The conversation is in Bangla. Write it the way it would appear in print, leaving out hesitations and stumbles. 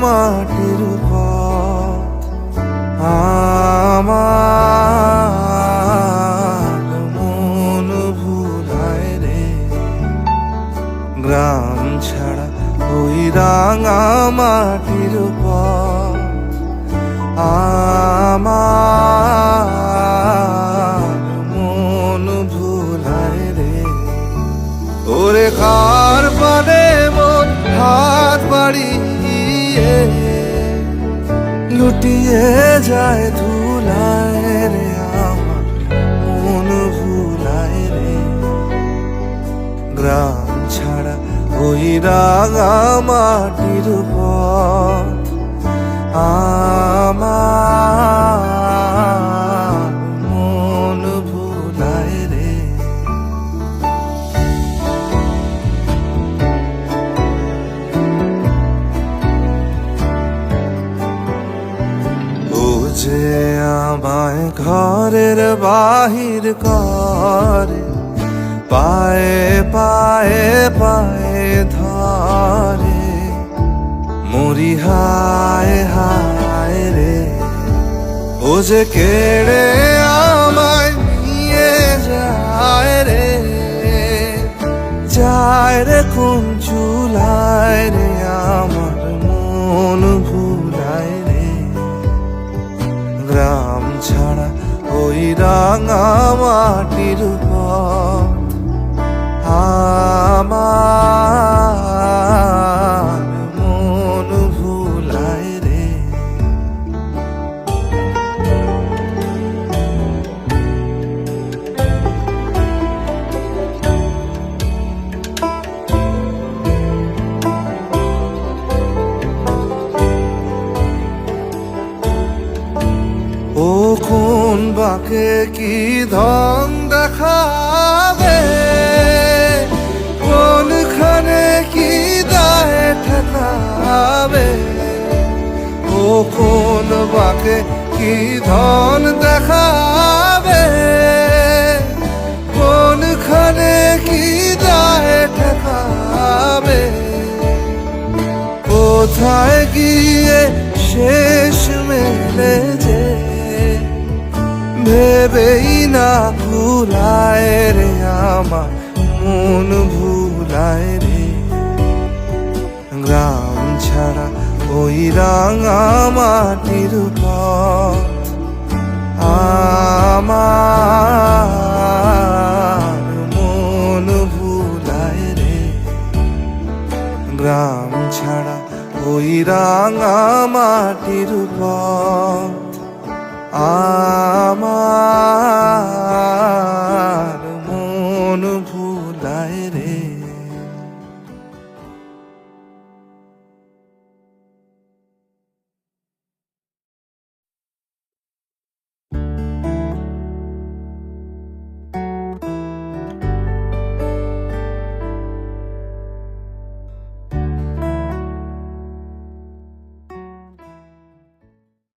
মাটির পথ আমার মন ভুলায় রে। গ্রাম ছাড়া ওই রাঙা মাটির পথ আমার মন ভুলায় রে। ওরে কার পানে মন হাত বাড়িয়ে লুটিয়ে যায় ধুলায় রে। আমার মন ভুলায় রে। গ্রাম ছাড়া ওই রাঙা মাটির পথ আমার মন ভুলায় রে। ও যে আমায় ঘরের বাহির করে, পায়ে পায়ে পায়ে ধরে, মরি হায় হায় রে। ও যে কেড়ে আমায় নিয়ে যায় রে, যায় রে কোন চুলায় রে। আমার মন ভুলায় রে। গ্রাম ছাড়া ওই রাঙা মাটির পথ আমার মন ভুলায় রে। ও কোন বাঁকে কি ধন দেখাবে, কোনখানে কি দায় ঠেকাবে। ও কোন বাঁকে কি ধন দেখাবে, কোনখানে কি দায় ঠেকাবে। কোথায় গিয়ে শেষ মেলে যে ভেবেই না ভুলায় রে। আমার মন ভুলায় রে। গ্রাম ছাড়া ওই রাঙা মাটির পথ আমার মন ভুলায় রে। গ্রাম ছাড়া ওই রাঙা মাটির পথ আমার